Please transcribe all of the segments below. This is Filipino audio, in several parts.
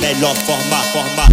melhor forma.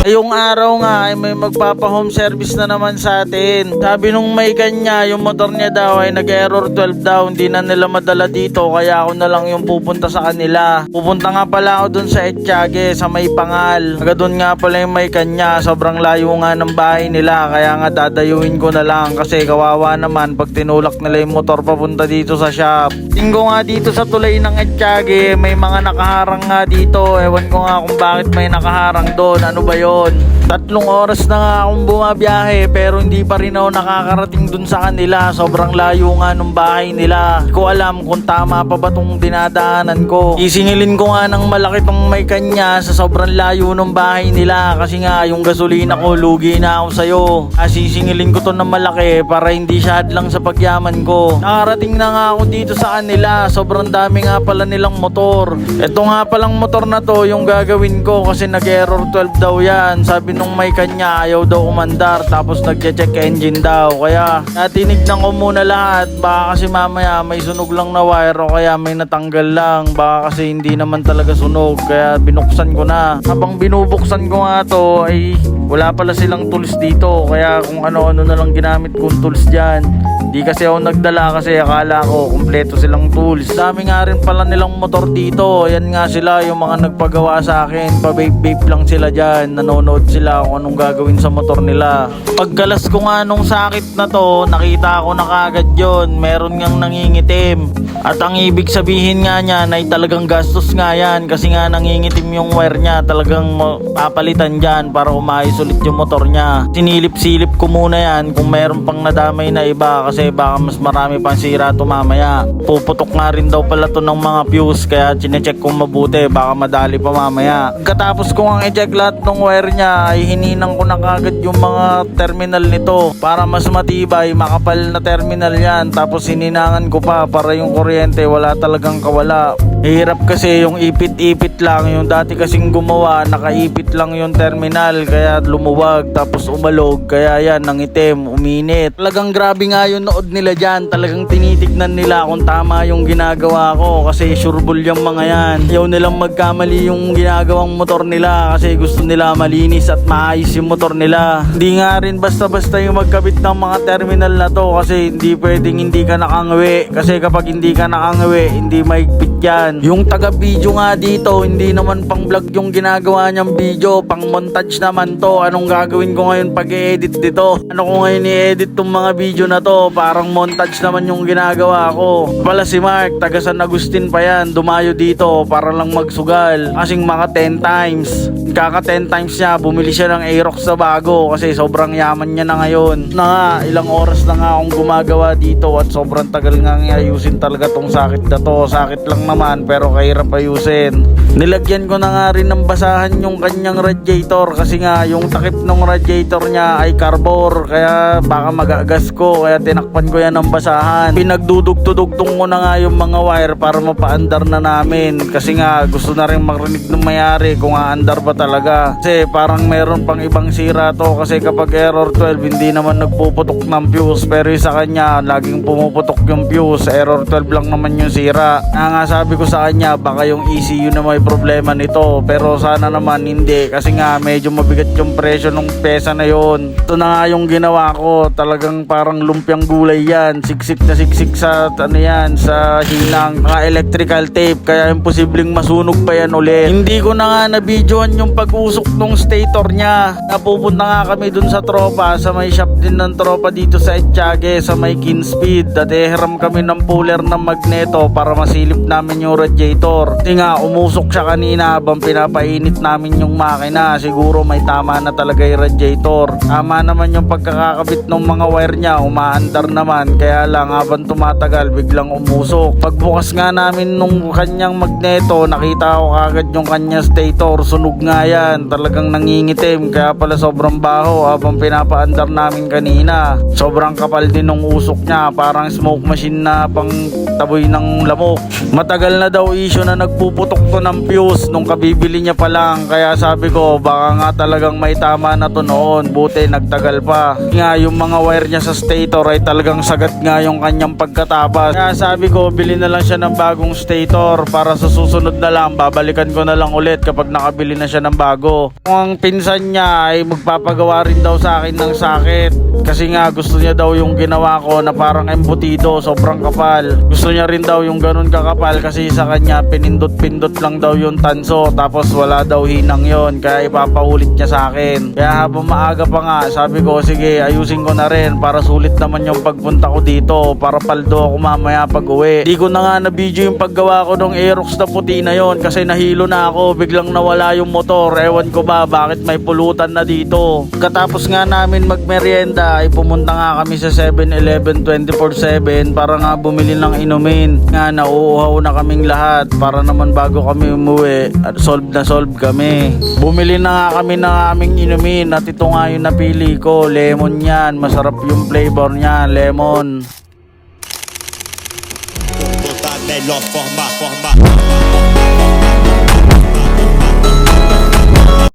Yung araw nga ay may magpapa-home service na naman sa atin. Sabi nung may kanya, yung motor niya daw ay nag-error 12 daw. Hindi na nila madala dito, kaya ako na lang yung pupunta sa kanila. Pupunta nga pala ako dun sa Etchage, sa may Pangal. Aga dun nga pala yung may kanya. Sobrang layo nga ng bahay nila, kaya nga dadayuin ko na lang. Kasi kawawa naman pag tinulak nila yung motor papunta dito sa shop. Tinggo nga dito sa tulay ng Etchage, may mga nakaharang nga dito. Ewan ko nga kung bakit may nakaharang doon. Ano ba yun? 3 oras na nga akong bumabiyahe pero hindi pa rin ako nakakarating dun sa kanila. Sobrang layo nga nung bahay nila. Hindi ko alam kung tama pa ba tong dinadaanan ko. Isingilin ko nga ng malaki tong may kanya sa sobrang layo nung bahay nila. Kasi nga yung gasolina ko, lugi na ako sa'yo. Sisingilin ko to ng malaki para hindi siya hadlang sa pagyaman ko. Nakarating na nga ako dito sa kanila. Sobrang dami nga pala nilang motor. Ito nga palang motor na to yung gagawin ko kasi nag-error 12 daw yan. Sabi nung may kanya ayaw daw umandar tapos nagche-check engine daw. Kaya tinignan ko muna lahat. Baka kasi mamaya may sunog lang na wire o kaya may natanggal lang. Baka kasi hindi naman talaga sunog. Kaya binuksan ko na. Habang binubuksan ko nga to ay wala pala silang tools dito. Kaya kung ano-ano na lang ginamit kong tools dyan. Di kasi ako nagdala kasi akala ko kumpleto silang tools. Dami nga rin pala nilang motor dito. Yan nga sila yung mga nagpagawa sa akin. Pa-vape lang sila dyan. Nanonood sila kung anong gagawin sa motor nila. Pagkalas ko nga nung sakit na to, nakita ko na kagad yun. Meron ngang nangingitim. At ang ibig sabihin nga niyan ay talagang gastos nga yan. Kasi nga nangingitim yung wire niya. Talagang papalitan dyan para umayos ulit yung motor niya. Sinilip-silip ko muna yan kung meron pang nadamay na iba. Kasi baka mas marami pang sira to mamaya. Puputok nga rin daw pala to ng mga fuse. Kaya chinecheck kong mabuti. Baka madali pa mamaya. Katapos ko nga i-check lahat ng wire niya ay hininang ko na kagad yung mga terminal nito. Para mas matibay, makapal na terminal yan. Tapos hininangan ko pa para yung kuryente wala talagang kawala. Hirap kasi yung ipit-ipit lang. Yung dati kasing gumawa, nakaipit lang yung terminal. Kaya lumuwag tapos umalog. Kaya yan, nangitim, uminit. Talagang grabe nga yung nood nila dyan. Talagang tinitignan nila kung tama yung ginagawa ko. Kasi sureball yung mga yan. Ayaw nilang magkamali yung ginagawang motor nila. Kasi gusto nila malinis at maayos yung motor nila. Hindi nga rin basta-basta yung magkabit ng mga terminal na to. Kasi hindi pwedeng hindi ka nakangawi. Kasi kapag hindi ka nakangawi, hindi maigpit yan. Yung taga-video nga dito, hindi naman pang vlog yung ginagawa niyang video, pang montage naman to. Anong gagawin ko ngayon pag i-edit dito? Ano ko ngayon i-edit tong mga video na to? Parang montage naman yung ginagawa ko. Pala si Mark, taga San Agustin pa yan, dumayo dito para lang magsugal. Kasing mga 10 times. Kaka 10 times niya, bumili siya ng Aerox na bago kasi sobrang yaman niya na ngayon. Na nga, ilang oras na nga akong gumagawa dito at sobrang tagal nga ayusin talaga tong sakit na to. Sakit lang naman pero kahirap ayusin. Nilagyan ko na nga rin ng basahan yung kanyang radiator kasi nga yung takip ng radiator niya ay carbor kaya baka magagas ko kaya tinakpan ko yan ng basahan. Pinagdudugtudugtong ko na nga yung mga wire para mapaandar na namin kasi nga gusto na rin marinig ng mayari kung aandar ba talaga. Kasi parang meron pang ibang sira to kasi kapag error 12 hindi naman nagpuputok ng fuse pero sa kanya laging pumuputok yung fuse. Error 12 lang naman yung sira. Nga sabi ko sa kanya baka yung ECU na may problema nito pero sana naman hindi kasi nga medyo mabigat yung presyo ng pesa na yon. Ito na nga yung ginawa ko, talagang parang lumpiang gulay yan, siksik na siksik sa ano yan, sa hinang electrical tape kaya imposibleng masunog pa yan ulit. Hindi ko na nga na-videoan yung pag-usok ng stator niya. Napupunta nga kami dun sa tropa, sa may shop din ng tropa dito sa Etchage, sa may Kinspeed at hiram kami ng puller ng magneto para masilip namin yung radiator. Kasi nga umusok siya kanina habang pinapainit namin yung makina. Siguro may tama na talaga yung radiator. Tama naman yung pagkakakabit ng mga wire niya, umaandar naman. Kaya lang habang tumatagal biglang umusok. Pagbukas nga namin nung kanyang magneto, nakita ko kagad yung kanyang stator. Sunog nga yan, talagang nangingitim. Kaya pala sobrang baho habang pinapaandar namin kanina. Sobrang kapal din ng usok niya, parang smoke machine na pang taboy ng lamok. Matagal na na daw issue na nagpuputok to ng fuse nung kabibili niya pa lang. Kaya sabi ko baka nga talagang may tama na to noon, buti nagtagal pa. Nga yung mga wire niya sa stator ay talagang sagat nga yung kanyang pagkatapas. Kaya sabi ko bili na lang siya ng bagong stator para sa susunod na lang babalikan ko na lang ulit kapag nakabili na siya ng bago. Kung ang pinsan niya ay magpapagawa rin daw sa akin ng sakit kasi nga gusto niya daw yung ginawa ko na parang embutido, sobrang kapal. Gusto niya rin daw yung ganun kakapal kasi sa kanya pinindot-pindot lang daw yung tanso tapos wala daw hinang yon, kaya ipapaulit niya sa akin. Kaya habang maaga pa nga sabi ko sige ayusin ko na rin para sulit naman yung pagpunta ko dito para paldo ako mamaya pag uwi. Di ko na nga na video yung paggawa ko ng Aerox na puti na yon kasi nahilo na ako, biglang nawala yung motor. Ewan ko ba bakit may pulutan na dito. Katapos nga namin magmerienda ay pumunta nga kami sa 7-Eleven 24/7 para nga bumili ng inumin. Nga nauuhaw na kaming lahat para naman bago kami umuwi at solve kami. Bumili na nga kami ng aming inumin at ito nga yung napili ko, lemon yan. Masarap yung flavor niya, lemon. Total melhor forma.